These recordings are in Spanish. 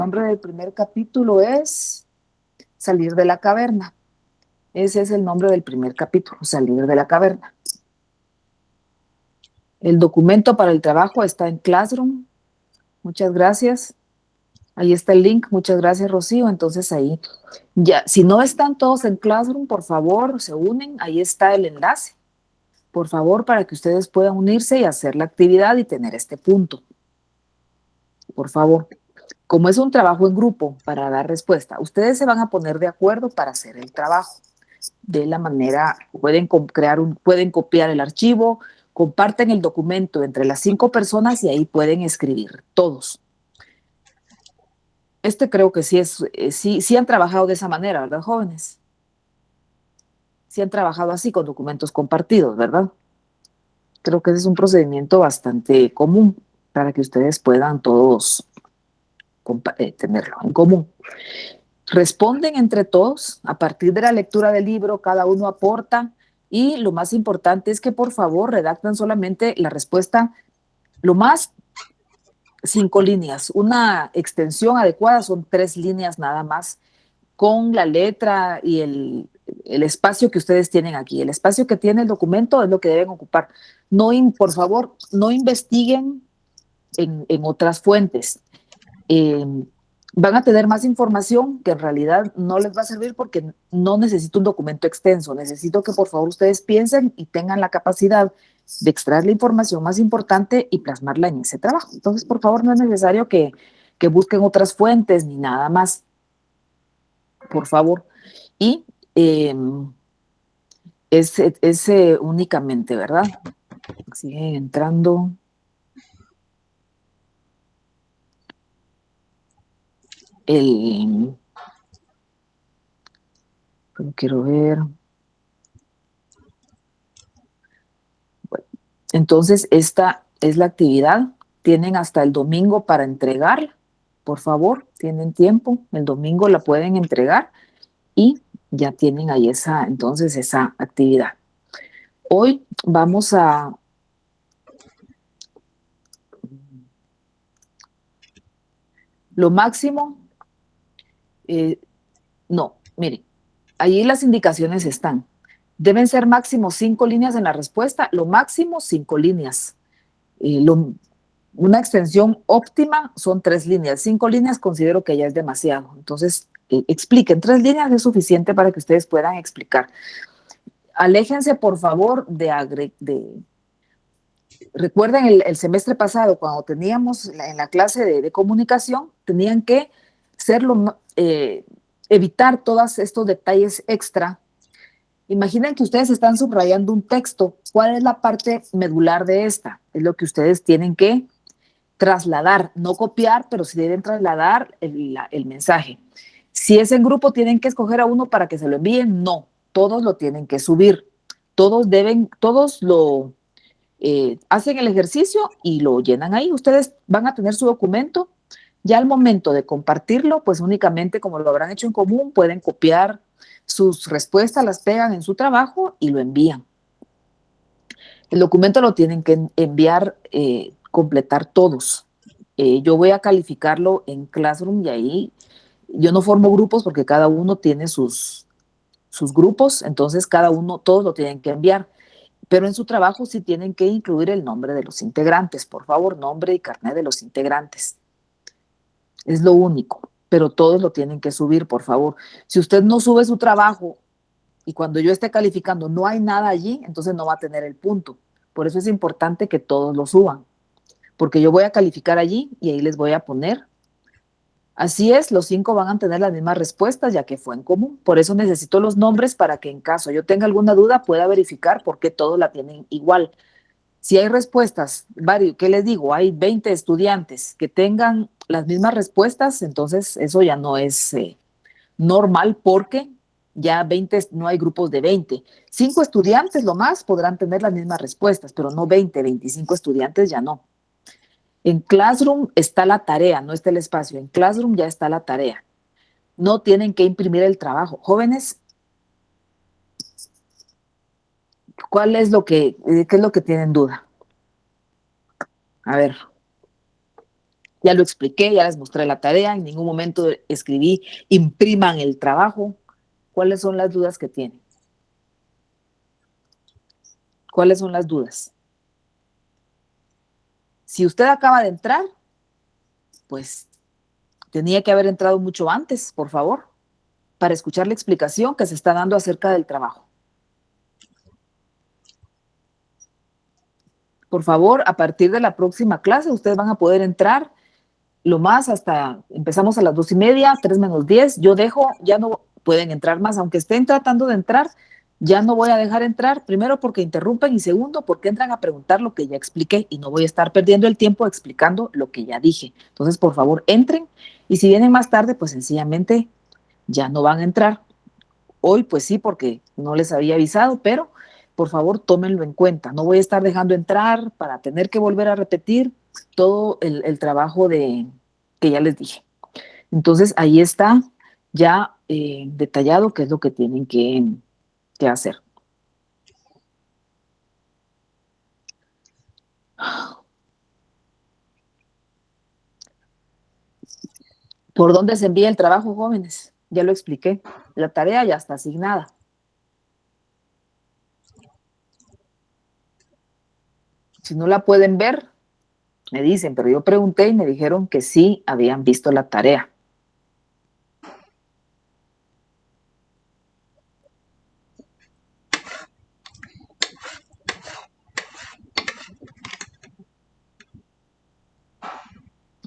nombre del primer capítulo es Salir de la caverna. Ese es el nombre del primer capítulo, Salir de la caverna. El documento para el trabajo está en Classroom. Muchas gracias. Ahí está el link. Muchas gracias, Rocío. Entonces ahí ya, si no están todos en Classroom, por favor, se unen. Ahí está el enlace. Por favor, para que ustedes puedan unirse y hacer la actividad y tener este punto. Por favor. Como es un trabajo en grupo para dar respuesta, ustedes se van a poner de acuerdo para hacer el trabajo. De la manera, pueden copiar el archivo, comparten el documento entre las 5 personas y ahí pueden escribir todos. Creo que sí han trabajado de esa manera, ¿verdad, jóvenes? Sí han trabajado así con documentos compartidos, ¿verdad? Creo que ese es un procedimiento bastante común para que ustedes puedan todos tenerlo en común. Responden entre todos, a partir de la lectura del libro, cada uno aporta y lo más importante es que por favor redactan solamente la respuesta, lo más 5 líneas. Una extensión adecuada son 3 líneas nada más con la letra y el espacio que ustedes tienen aquí. El espacio que tiene el documento es lo que deben ocupar. No, por favor, no investiguen en otras fuentes. Van a tener más información que en realidad no les va a servir porque no necesito un documento extenso. Necesito que por favor ustedes piensen y tengan la capacidad de extraer la información más importante y plasmarla en ese trabajo. Entonces, por favor, no es necesario que busquen otras fuentes ni nada más, por favor. Y es únicamente, ¿verdad? Siguen entrando. Quiero ver. Bueno, entonces, esta es la actividad. Tienen hasta el domingo para entregarla. Por favor, tienen tiempo. El domingo la pueden entregar y ya tienen ahí entonces esa actividad. Hoy vamos a lo máximo. No, miren, ahí las indicaciones están. Deben ser máximo 5 líneas en la respuesta, lo máximo 5 líneas. Una extensión óptima son 3 líneas. 5 líneas considero que ya es demasiado. Entonces, expliquen. 3 líneas es suficiente para que ustedes puedan explicar. Aléjense, por favor, recuerden el semestre pasado, cuando teníamos en la clase de comunicación, tenían que evitar todos estos detalles extra. Imaginen que ustedes están subrayando un texto. ¿Cuál es la parte medular de esta? Es lo que ustedes tienen que trasladar, no copiar, pero sí deben trasladar el mensaje. Si es en grupo, tienen que escoger a uno para que se lo envíen. No, todos lo tienen que subir. Todos lo hacen el ejercicio y lo llenan ahí. Ustedes van a tener su documento. Ya al momento de compartirlo, pues únicamente como lo habrán hecho en común, pueden copiar sus respuestas, las pegan en su trabajo y lo envían. El documento lo tienen que enviar, completar todos. Yo voy a calificarlo en Classroom y ahí yo no formo grupos porque cada uno tiene sus grupos, entonces todos lo tienen que enviar. Pero en su trabajo sí tienen que incluir el nombre de los integrantes, por favor, nombre y carnet de los integrantes. Es lo único, pero todos lo tienen que subir, por favor. Si usted no sube su trabajo y cuando yo esté calificando no hay nada allí, entonces no va a tener el punto. Por eso es importante que todos lo suban, porque yo voy a calificar allí y ahí les voy a poner. Así es, los 5 van a tener las mismas respuestas ya que fue en común. Por eso necesito los nombres para que en caso yo tenga alguna duda pueda verificar por qué todos la tienen igual. Si hay respuestas, ¿qué les digo? Hay 20 estudiantes que tengan las mismas respuestas, entonces eso ya no es normal porque ya 20, no hay grupos de 20. 5 estudiantes lo más podrán tener las mismas respuestas, pero no 20, 25 estudiantes ya no. En Classroom está la tarea, no está el espacio. En Classroom ya está la tarea. No tienen que imprimir el trabajo. Jóvenes, ¿qué es lo que tienen duda? A ver. Ya lo expliqué, ya les mostré la tarea, en ningún momento escribí, impriman el trabajo. ¿Cuáles son las dudas que tienen? ¿Cuáles son las dudas? Si usted acaba de entrar, pues tenía que haber entrado mucho antes, por favor, para escuchar la explicación que se está dando acerca del trabajo. Por favor, a partir de la próxima clase, ustedes van a poder entrar lo más hasta, empezamos a las 2:30, 3:10, yo dejo, ya no pueden entrar más, aunque estén tratando de entrar, ya no voy a dejar entrar, primero porque interrumpen y segundo porque entran a preguntar lo que ya expliqué y no voy a estar perdiendo el tiempo explicando lo que ya dije. Entonces, por favor, entren y si vienen más tarde, pues sencillamente ya no van a entrar. Hoy, pues sí, porque no les había avisado, pero por favor, tómenlo en cuenta. No voy a estar dejando entrar para tener que volver a repetir todo el trabajo que ya les dije. Entonces, ahí está ya detallado qué es lo que tienen que hacer. ¿Por dónde se envía el trabajo, jóvenes? Ya lo expliqué. La tarea ya está asignada. Si no la pueden ver, me dicen, pero yo pregunté y me dijeron que sí habían visto la tarea.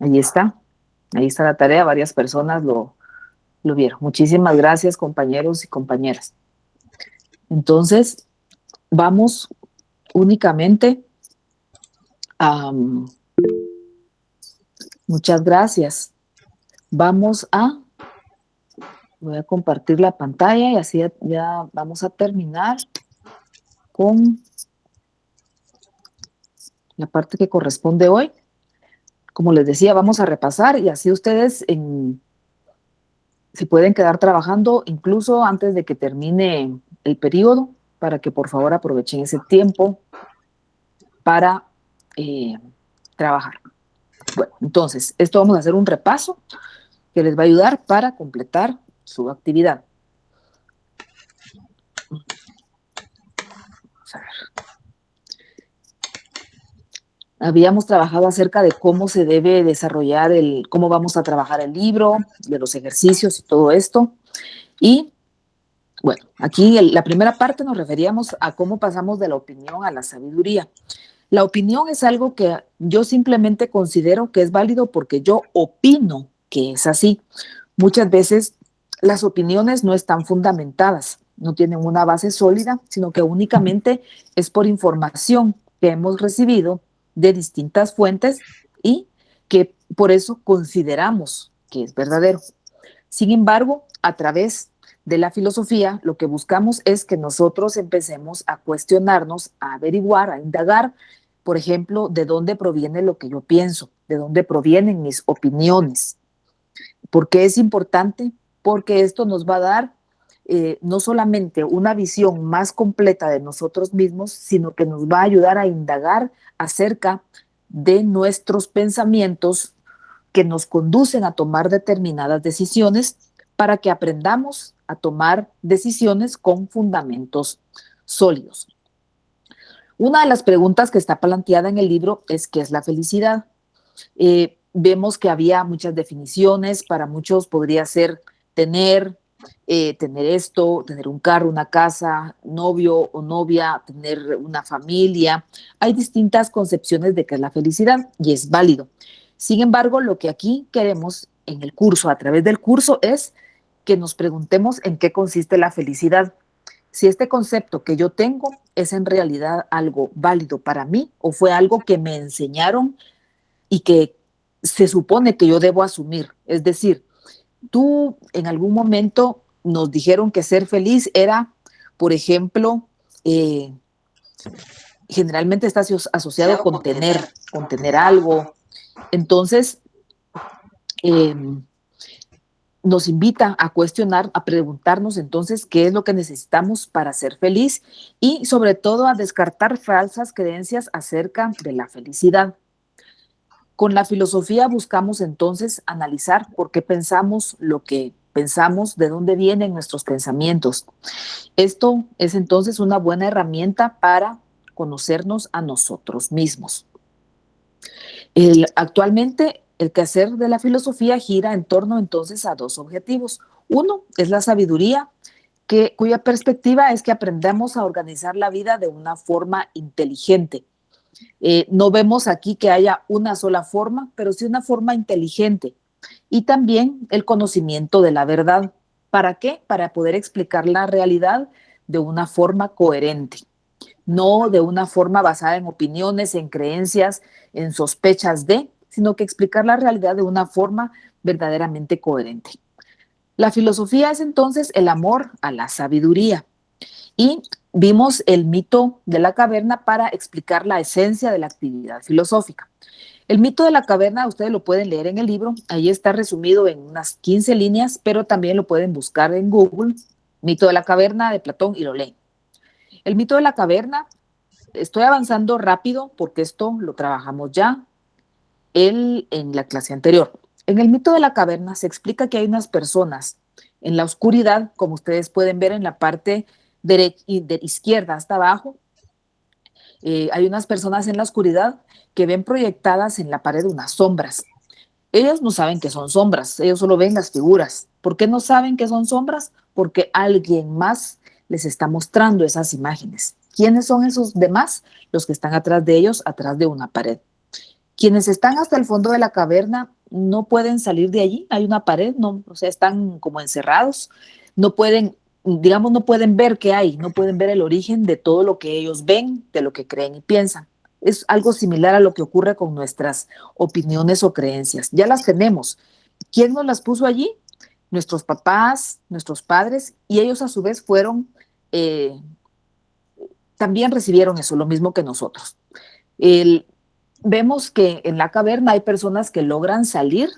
Ahí está la tarea, varias personas lo vieron. Muchísimas gracias, compañeros y compañeras. Entonces, vamos únicamente a... muchas gracias. Vamos a... Voy a compartir la pantalla y así ya vamos a terminar con la parte que corresponde hoy. Como les decía, vamos a repasar y así ustedes se pueden quedar trabajando incluso antes de que termine el periodo para que por favor aprovechen ese tiempo para trabajar. Bueno, entonces, esto vamos a hacer un repaso que les va a ayudar para completar su actividad. Vamos a ver. Habíamos trabajado acerca de cómo se debe desarrollar cómo vamos a trabajar el libro, de los ejercicios y todo esto. Y bueno, aquí la primera parte nos referíamos a cómo pasamos de la opinión a la sabiduría. La opinión es algo que yo simplemente considero que es válido porque yo opino que es así. Muchas veces las opiniones no están fundamentadas, no tienen una base sólida, sino que únicamente es por información que hemos recibido de distintas fuentes y que por eso consideramos que es verdadero. Sin embargo, a través de la filosofía, lo que buscamos es que nosotros empecemos a cuestionarnos, a averiguar, a indagar, por ejemplo, de dónde proviene lo que yo pienso, de dónde provienen mis opiniones. ¿Por qué es importante? Porque esto nos va a dar no solamente una visión más completa de nosotros mismos, sino que nos va a ayudar a indagar acerca de nuestros pensamientos que nos conducen a tomar determinadas decisiones para que aprendamos a tomar decisiones con fundamentos sólidos. Una de las preguntas que está planteada en el libro es ¿qué es la felicidad? Vemos que había muchas definiciones, para muchos podría ser tener esto, tener un carro, una casa, novio o novia, tener una familia. Hay distintas concepciones de qué es la felicidad y es válido. Sin embargo, lo que aquí queremos en el curso, a través del curso, es que nos preguntemos en qué consiste la felicidad. Si este concepto que yo tengo es en realidad algo válido para mí o fue algo que me enseñaron y que se supone que yo debo asumir. Es decir, tú en algún momento nos dijeron que ser feliz era, por ejemplo, generalmente está asociado con tener algo. Entonces, nos invita a cuestionar, a preguntarnos entonces qué es lo que necesitamos para ser feliz y sobre todo a descartar falsas creencias acerca de la felicidad. Con la filosofía buscamos entonces analizar por qué pensamos lo que pensamos, de dónde vienen nuestros pensamientos. Esto es entonces una buena herramienta para conocernos a nosotros mismos. Actualmente, el quehacer de la filosofía gira en torno entonces a dos objetivos. Uno es la sabiduría, cuya perspectiva es que aprendamos a organizar la vida de una forma inteligente. No vemos aquí que haya una sola forma, pero sí una forma inteligente. Y también el conocimiento de la verdad. ¿Para qué? Para poder explicar la realidad de una forma coherente, no de una forma basada en opiniones, en creencias, en sospechas de, sino que explicar la realidad de una forma verdaderamente coherente. La filosofía es entonces el amor a la sabiduría. Y vimos el mito de la caverna para explicar la esencia de la actividad filosófica. El mito de la caverna ustedes lo pueden leer en el libro, ahí está resumido en unas 15 líneas, pero también lo pueden buscar en Google, mito de la caverna de Platón, y lo leen. El mito de la caverna, estoy avanzando rápido porque esto lo trabajamos ya en la clase anterior. En el mito de la caverna se explica que hay unas personas en la oscuridad, como ustedes pueden ver en la parte de izquierda hasta abajo, hay unas personas en la oscuridad que ven proyectadas en la pared unas sombras. Ellos no saben que son sombras, ellos solo ven las figuras. ¿Por qué no saben que son sombras? Porque alguien más les está mostrando esas imágenes. ¿Quiénes son esos demás? Los que están atrás de ellos, atrás de una pared. Quienes están hasta el fondo de la caverna no pueden salir de allí, hay una pared, no, o sea, están como encerrados, no pueden, digamos, no pueden ver qué hay, no pueden ver el origen de todo lo que ellos ven, de lo que creen y piensan. Es algo similar a lo que ocurre con nuestras opiniones o creencias. Ya las tenemos. ¿Quién nos las puso allí? Nuestros papás, nuestros padres, y ellos a su vez fueron, también recibieron eso, lo mismo que nosotros. El, Vemos que en la caverna hay personas que logran salir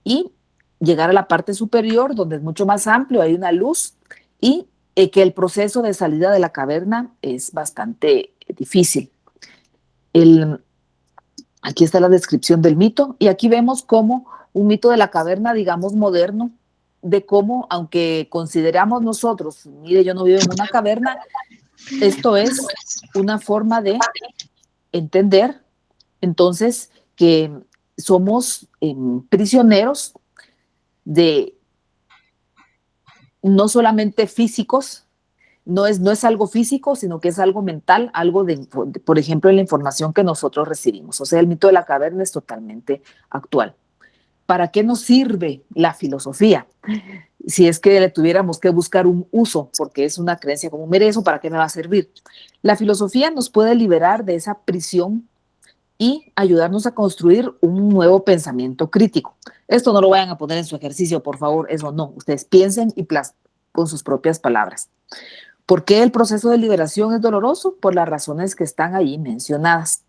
y llegar a la parte superior, donde es mucho más amplio, hay una luz, y que el proceso de salida de la caverna es bastante difícil. Aquí está la descripción del mito, y aquí vemos cómo un mito de la caverna, digamos, moderno, de cómo, aunque consideramos nosotros, mire, yo no vivo en una caverna, esto es una forma de entender entonces que somos prisioneros de no solamente físicos, no es algo físico, sino que es algo mental, algo por ejemplo, en la información que nosotros recibimos. O sea, el mito de la caverna es totalmente actual. ¿Para qué nos sirve la filosofía? Si es que le tuviéramos que buscar un uso, porque es una creencia como, mire, ¿eso para qué me va a servir? La filosofía nos puede liberar de esa prisión y ayudarnos a construir un nuevo pensamiento crítico. Esto no lo vayan a poner en su ejercicio, por favor, eso no. Ustedes piensen y con sus propias palabras. ¿Por qué el proceso de liberación es doloroso? Por las razones que están ahí mencionadas.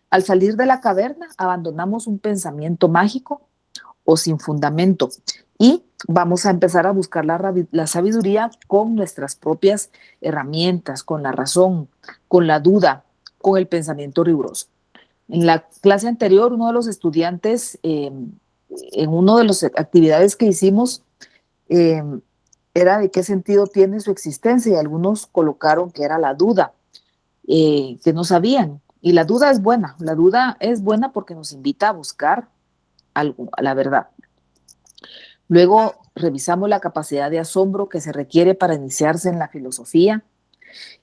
Al salir de la caverna, abandonamos un pensamiento mágico o sin fundamento y vamos a empezar a buscar la sabiduría con nuestras propias herramientas, con la razón, con la duda, con el pensamiento riguroso. En la clase anterior, uno de los estudiantes, en una de las actividades que hicimos, eh, era de qué sentido tiene su existencia, y algunos colocaron que era la duda, que no sabían. Y la duda es buena porque nos invita a buscar algo, a la verdad. Luego revisamos la capacidad de asombro que se requiere para iniciarse en la filosofía,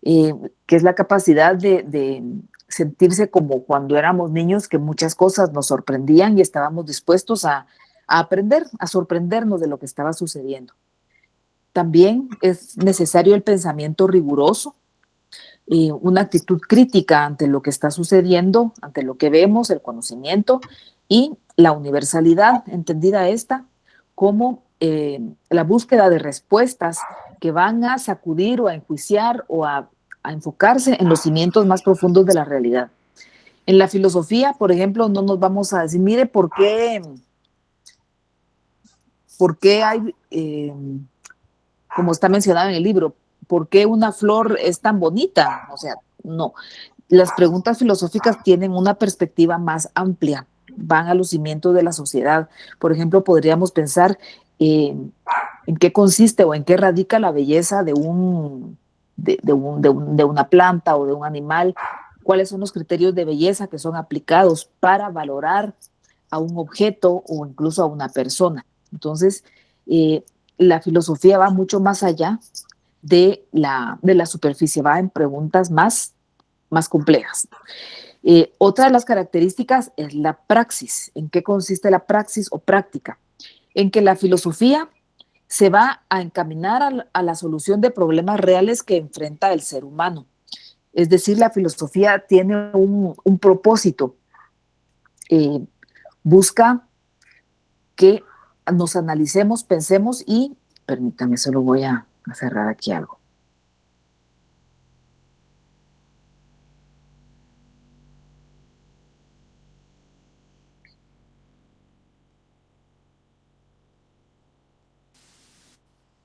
que es la capacidad de sentirse como cuando éramos niños, que muchas cosas nos sorprendían y estábamos dispuestos a aprender, a sorprendernos de lo que estaba sucediendo. También es necesario el pensamiento riguroso, una actitud crítica ante lo que está sucediendo, ante lo que vemos, el conocimiento, y la universalidad, entendida esta como la búsqueda de respuestas que van a sacudir o a enjuiciar o a enfocarse en los cimientos más profundos de la realidad. En la filosofía, por ejemplo, no nos vamos a decir, mire, por qué hay, como está mencionado en el libro, por qué una flor es tan bonita? O sea, no. Las preguntas filosóficas tienen una perspectiva más amplia. van a los cimientos de la sociedad. Por ejemplo, podríamos pensar en qué consiste o en qué radica la belleza de una planta o de un animal, cuáles son los criterios de belleza que son aplicados para valorar a un objeto o incluso a una persona. Entonces, la filosofía va mucho más allá de la superficie, va en preguntas más complejas. Otra de las características es la praxis. ¿En qué consiste la praxis o práctica? En que la filosofía se va a encaminar a la solución de problemas reales que enfrenta el ser humano. Es decir, la filosofía tiene un propósito. Busca que nos analicemos, pensemos y, permítame, solo voy a cerrar aquí algo.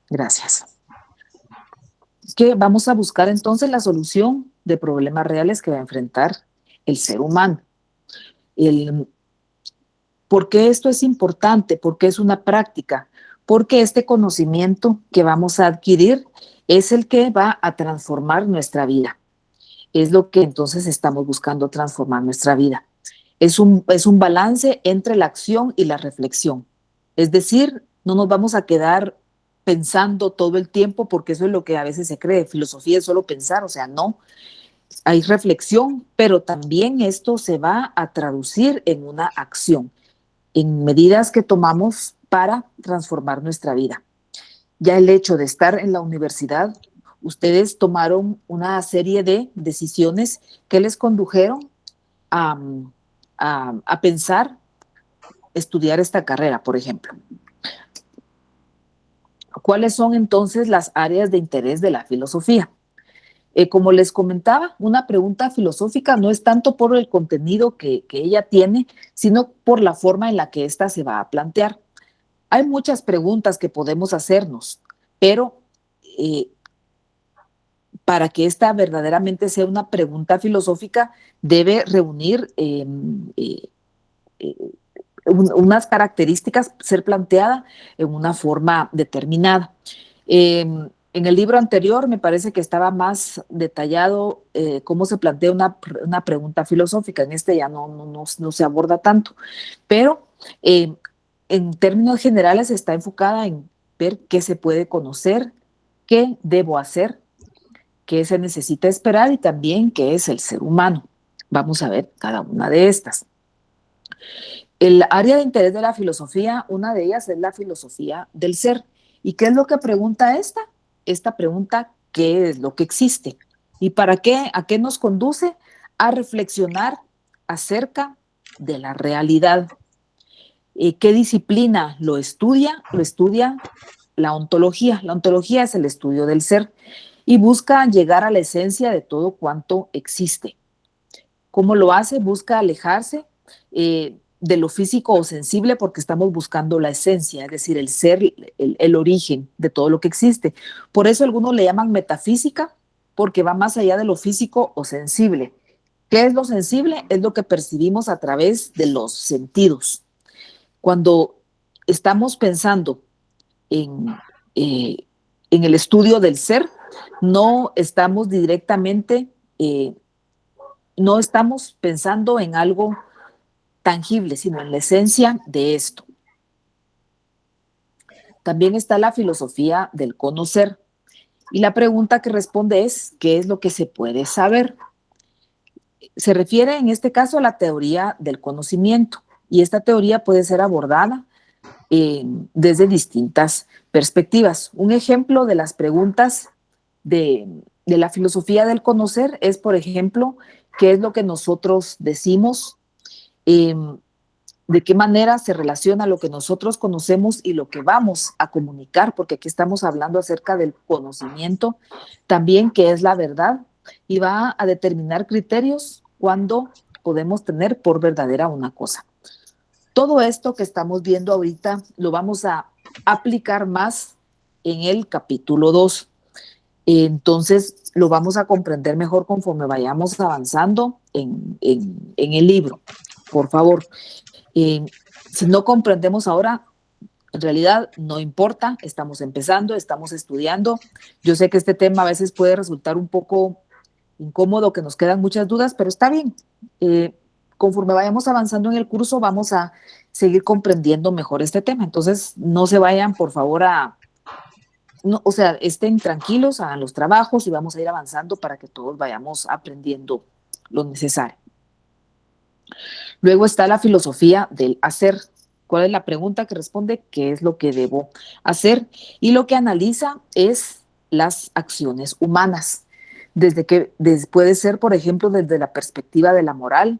Gracias. Que vamos a buscar entonces la solución de problemas reales que va a enfrentar el ser humano. ¿Por qué esto es importante? ¿Por qué es una práctica? Porque este conocimiento que vamos a adquirir es el que va a transformar nuestra vida. Es lo que entonces estamos buscando transformar nuestra vida. Es un balance entre la acción y la reflexión. Es decir, no nos vamos a quedar pensando todo el tiempo, porque eso es lo que a veces se cree. Filosofía es solo pensar, o sea, no. Hay reflexión, pero también esto se va a traducir en una acción, en medidas que tomamos para transformar nuestra vida. Ya el hecho de estar en la universidad, ustedes tomaron una serie de decisiones que les condujeron a pensar estudiar esta carrera, por ejemplo. ¿Cuáles son entonces las áreas de interés de la filosofía? Como les comentaba, una pregunta filosófica no es tanto por el contenido que ella tiene, sino por la forma en la que ésta se va a plantear. Hay muchas preguntas que podemos hacernos, pero para que esta verdaderamente sea una pregunta filosófica, debe reunir unas características, ser planteada en una forma determinada. En el libro anterior me parece que estaba más detallado cómo se plantea una pregunta filosófica. En este ya no se aborda tanto, pero en términos generales está enfocada en ver qué se puede conocer, qué debo hacer, qué se necesita esperar y también qué es el ser humano. Vamos a ver cada una de estas. El área de interés de la filosofía, una de ellas es la filosofía del ser. ¿Y qué es lo que pregunta esta? Esta pregunta, ¿qué es lo que existe? ¿Y para qué? ¿A qué nos conduce? A reflexionar acerca de la realidad. ¿Qué disciplina lo estudia? Lo estudia la ontología. La ontología es el estudio del ser y busca llegar a la esencia de todo cuanto existe. ¿Cómo lo hace? Busca alejarse de lo físico o sensible porque estamos buscando la esencia, es decir, el ser, el origen de todo lo que existe. Por eso algunos le llaman metafísica, porque va más allá de lo físico o sensible. ¿Qué es lo sensible? Es lo que percibimos a través de los sentidos. Cuando estamos pensando en el estudio del ser, no estamos directamente, no estamos pensando en algo tangible, sino en la esencia de esto. También está la filosofía del conocer. Y la pregunta que responde es, ¿qué es lo que se puede saber? Se refiere en este caso a la teoría del conocimiento. Y esta teoría puede ser abordada desde distintas perspectivas. Un ejemplo de las preguntas de la filosofía del conocer es, por ejemplo, ¿qué es lo que nosotros decimos? De qué manera se relaciona lo que nosotros conocemos y lo que vamos a comunicar, porque aquí estamos hablando acerca del conocimiento, también qué es la verdad, y va a determinar criterios cuando podemos tener por verdadera una cosa. Todo esto que estamos viendo ahorita lo vamos a aplicar más en el capítulo 2. Entonces lo vamos a comprender mejor conforme vayamos avanzando en el libro. Por favor, Si no comprendemos ahora, en realidad no importa, estamos empezando, estamos estudiando. Yo sé que este tema a veces puede resultar un poco incómodo, que nos quedan muchas dudas, pero está bien. Conforme vayamos avanzando en el curso, vamos a seguir comprendiendo mejor este tema. Entonces, no se vayan, por favor, no, o sea, estén tranquilos, hagan los trabajos y vamos a ir avanzando para que todos vayamos aprendiendo lo necesario. Luego está la filosofía del hacer. ¿Cuál es la pregunta que responde? ¿Qué es lo que debo hacer? Y lo que analiza es las acciones humanas. Puede ser, por ejemplo, desde la perspectiva de la moral,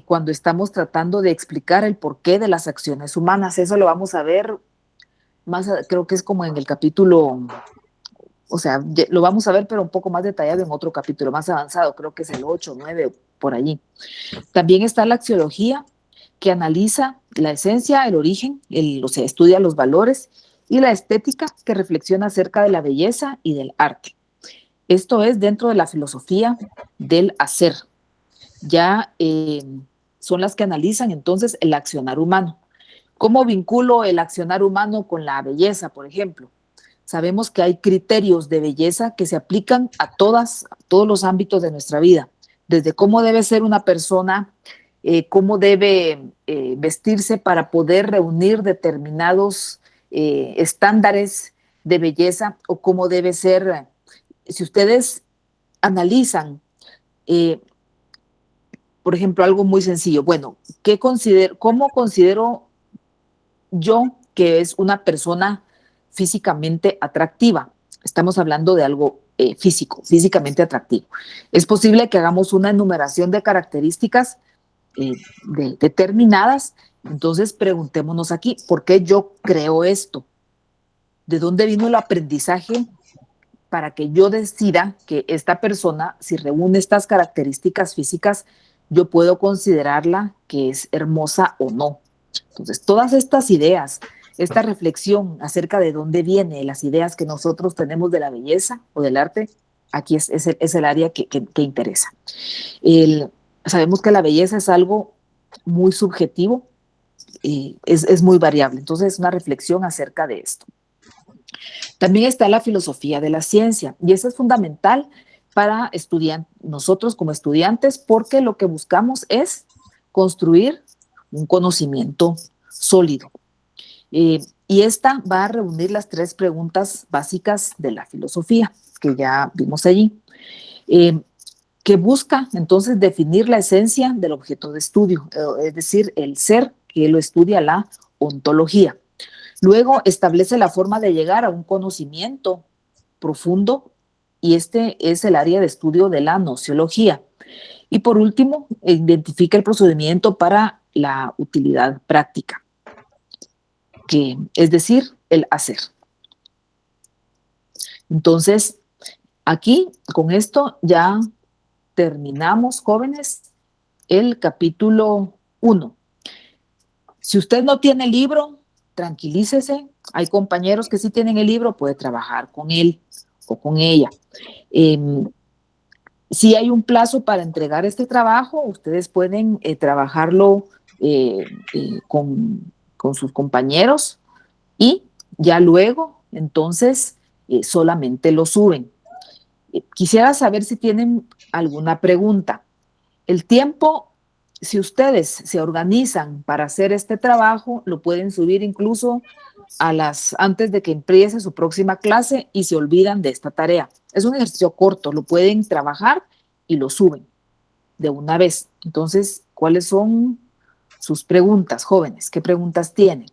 cuando estamos tratando de explicar el porqué de las acciones humanas. Eso lo vamos a ver más, creo que es como en el capítulo, o sea, lo vamos a ver, pero un poco más detallado en otro capítulo más avanzado, creo que es el 8, 9, por allí. También está la axiología, que analiza la esencia, el origen, o sea, estudia los valores, y la estética, que reflexiona acerca de la belleza y del arte. Esto es dentro de la filosofía del hacer. Ya son las que analizan entonces el accionar humano. ¿Cómo vinculo el accionar humano con la belleza, por ejemplo? Sabemos que hay criterios de belleza que se aplican a todos los ámbitos de nuestra vida, desde cómo debe ser una persona, cómo debe vestirse para poder reunir determinados estándares de belleza, o cómo debe ser, si ustedes analizan, eh, por ejemplo, algo muy sencillo, bueno, ¿cómo considero yo que es una persona físicamente atractiva? Estamos hablando de algo físico, físicamente atractivo. Es posible que hagamos una enumeración de características determinadas. Entonces preguntémonos aquí, ¿por qué yo creo esto? ¿De dónde vino el aprendizaje para que yo decida que esta persona, si reúne estas características físicas, yo puedo considerarla que es hermosa o no? Entonces, todas estas ideas, esta reflexión acerca de dónde vienen las ideas que nosotros tenemos de la belleza o del arte, aquí es el área que interesa. Sabemos que la belleza es algo muy subjetivo, es muy variable. Entonces, es una reflexión acerca de esto. También está la filosofía de la ciencia, y eso es fundamental para nosotros como estudiantes, porque lo que buscamos es construir un conocimiento sólido. Y esta va a reunir las 3 preguntas básicas de la filosofía, que ya vimos allí, que busca entonces definir la esencia del objeto de estudio, es decir, el ser, que lo estudia la ontología. Luego establece la forma de llegar a un conocimiento profundo, y este es el área de estudio de la nociología. Y por último, identifica el procedimiento para la utilidad práctica, que es decir, el hacer. Entonces, aquí con esto ya terminamos, jóvenes, el capítulo 1. Si usted no tiene el libro, tranquilícese. Hay compañeros que sí tienen el libro, puede trabajar con él o con ella. Si hay un plazo para entregar este trabajo, ustedes pueden trabajarlo con sus compañeros, y ya luego, entonces, solamente lo suben. Quisiera saber si tienen alguna pregunta. El tiempo, si ustedes se organizan para hacer este trabajo, lo pueden subir incluso antes de que empiece su próxima clase, y se olvidan de esta tarea. Es un ejercicio corto, lo pueden trabajar y lo suben de una vez. Entonces, ¿cuáles son sus preguntas, jóvenes? ¿Qué preguntas tienen?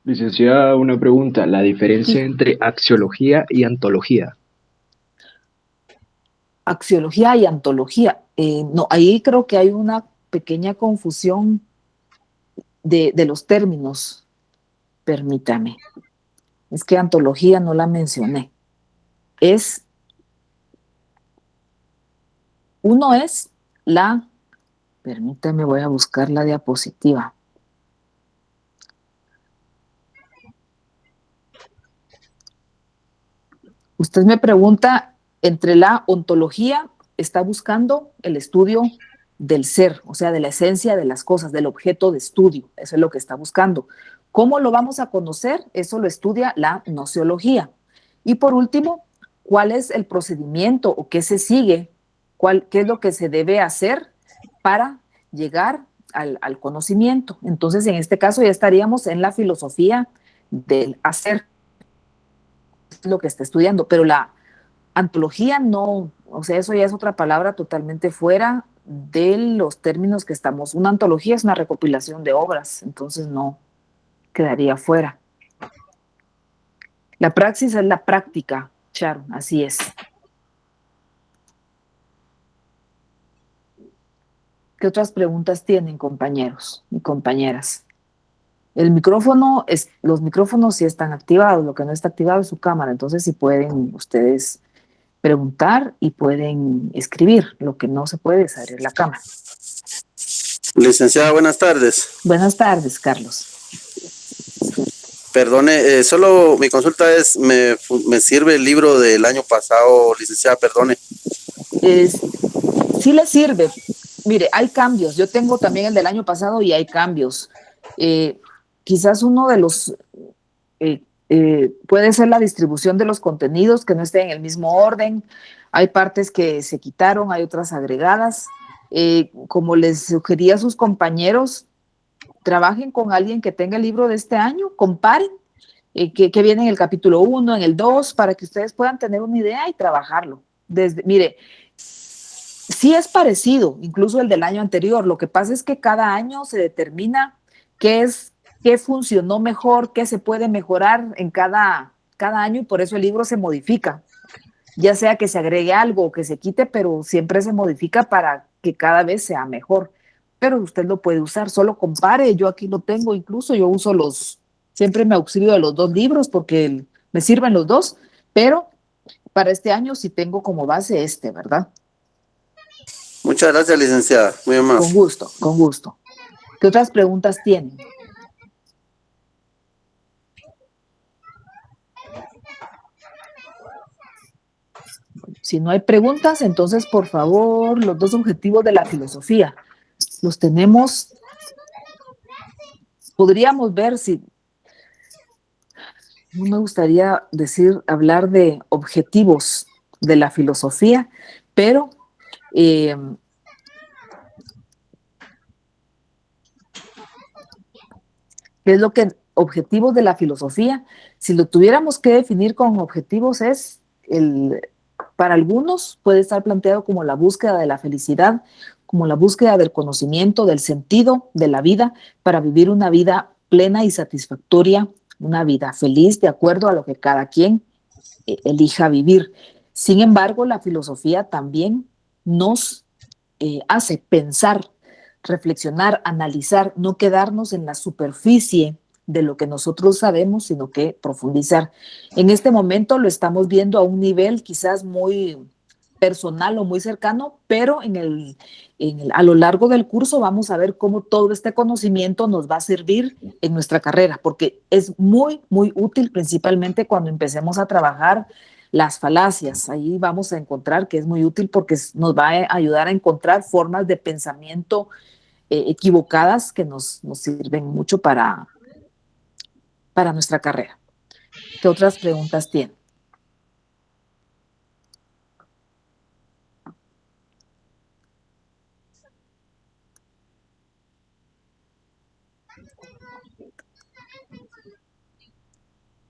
Licenciada, una pregunta. La diferencia Sí. entre axiología y antología. Axiología y antología. No, ahí creo que hay una pequeña confusión de los términos. Permítame. Es que antología no la mencioné. Uno es permítame, voy a buscar la diapositiva. Usted me pregunta, entre la ontología, está buscando el estudio del ser, o sea, de la esencia de las cosas, del objeto de estudio. Eso es lo que está buscando. ¿Cómo lo vamos a conocer? Eso lo estudia la nociología. Y por último, ¿cuál es el procedimiento o qué se sigue? ¿Qué es lo que se debe hacer para llegar al conocimiento? Entonces, en este caso ya estaríamos en la filosofía del hacer, lo que está estudiando, pero la antología no, o sea, eso ya es otra palabra totalmente fuera de los términos que estamos. Una antología es una recopilación de obras, entonces no quedaría fuera. La praxis es la práctica, Sharon, así es. ¿Qué otras preguntas tienen, compañeros y compañeras? El micrófono, los micrófonos sí están activados, lo que no está activado es su cámara, entonces sí pueden ustedes preguntar y pueden escribir, lo que no se puede es abrir la cámara. Licenciada, buenas tardes. Buenas tardes, Carlos. Perdone, solo mi consulta es, ¿me sirve el libro del año pasado, licenciada? Perdone. Sí le sirve. Mire, hay cambios. Yo tengo también el del año pasado y hay cambios. Quizás uno de los puede ser la distribución de los contenidos que no estén en el mismo orden. Hay partes que se quitaron, hay otras agregadas. Como les sugería a sus compañeros, trabajen con alguien que tenga el libro de este año, comparen que viene en el capítulo 1, en el 2, para que ustedes puedan tener una idea y trabajarlo. Mire, sí es parecido, incluso el del año anterior. Lo que pasa es que cada año se determina qué funcionó mejor, qué se puede mejorar en cada año y por eso el libro se modifica. Ya sea que se agregue algo o que se quite, pero siempre se modifica para que cada vez sea mejor. Pero usted lo puede usar, solo compare. Yo aquí lo tengo, incluso yo uso siempre me auxilio de los dos libros porque me sirven los dos, pero para este año sí tengo como base ¿verdad? Muchas gracias, licenciada. Muy amable. Con gusto, con gusto. ¿Qué otras preguntas tienen? Si no hay preguntas, entonces, por favor, los dos objetivos de la filosofía. Los tenemos, podríamos ver si, no me gustaría hablar de objetivos de la filosofía, pero ¿qué es lo que objetivos de la filosofía? Si lo tuviéramos que definir con objetivos para algunos puede estar planteado como la búsqueda de la felicidad, como la búsqueda del conocimiento, del sentido de la vida, para vivir una vida plena y satisfactoria, una vida feliz de acuerdo a lo que cada quien elija vivir. Sin embargo, la filosofía también nos hace pensar, reflexionar, analizar, no quedarnos en la superficie de lo que nosotros sabemos, sino que profundizar. En este momento lo estamos viendo a un nivel quizás muy personal o muy cercano, pero a lo largo del curso vamos a ver cómo todo este conocimiento nos va a servir en nuestra carrera, porque es muy, muy útil, principalmente cuando empecemos a trabajar las falacias. Ahí vamos a encontrar que es muy útil porque nos va a ayudar a encontrar formas de pensamiento equivocadas que nos sirven mucho para nuestra carrera. ¿Qué otras preguntas tienen?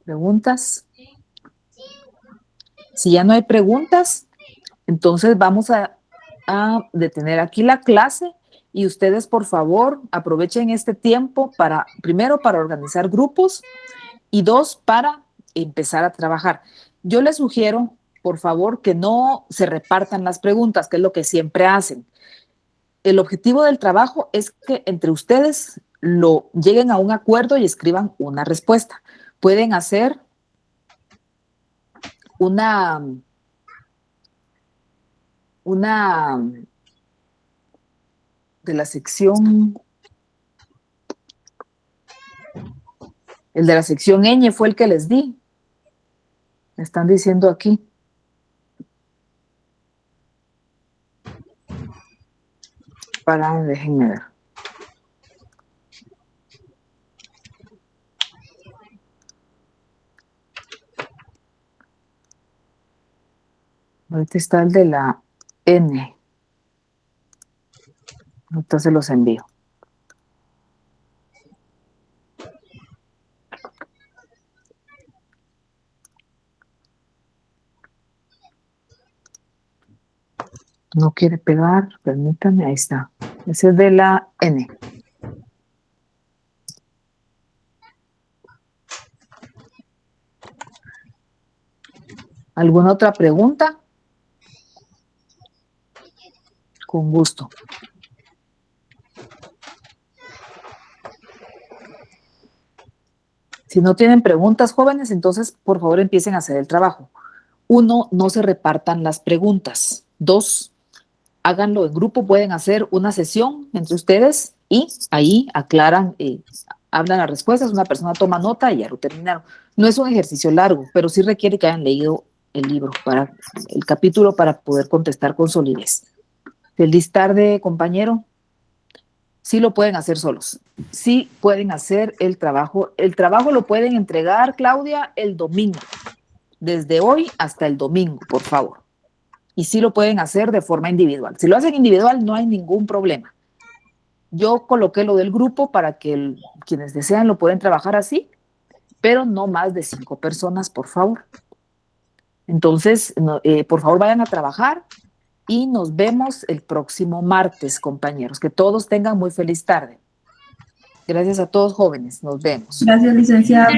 ¿Preguntas? Si ya no hay preguntas, entonces vamos a detener aquí la clase y ustedes, por favor, aprovechen este tiempo primero, para organizar grupos y dos, para empezar a trabajar. Yo les sugiero, por favor, que no se repartan las preguntas, que es lo que siempre hacen. El objetivo del trabajo es que entre ustedes lleguen a un acuerdo y escriban una respuesta. Pueden hacer una de la sección, el de la sección ñ fue el que les di. Me están diciendo aquí. déjenme ver. Ahorita está el de la N. Entonces los envío. No quiere pegar, permítanme, ahí está. Ese es de la N. ¿Alguna otra pregunta? Con gusto. Si no tienen preguntas, jóvenes, entonces por favor empiecen a hacer el trabajo. 1, no se repartan las preguntas. 2, háganlo en grupo, pueden hacer una sesión entre ustedes y ahí aclaran, hablan las respuestas, una persona toma nota y ya lo terminaron. No es un ejercicio largo, pero sí requiere que hayan leído el libro, el capítulo para poder contestar con solidez. Feliz tarde, compañero. Sí lo pueden hacer solos. Sí pueden hacer el trabajo. El trabajo lo pueden entregar, Claudia, el domingo. Desde hoy hasta el domingo, por favor. Y sí lo pueden hacer de forma individual. Si lo hacen individual, no hay ningún problema. Yo coloqué lo del grupo para que quienes desean lo pueden trabajar así, pero no más de 5 personas, por favor. Entonces, por favor, vayan a trabajar y nos vemos el próximo martes, compañeros. Que todos tengan muy feliz tarde. Gracias a todos, jóvenes. Nos vemos. Gracias, licenciada.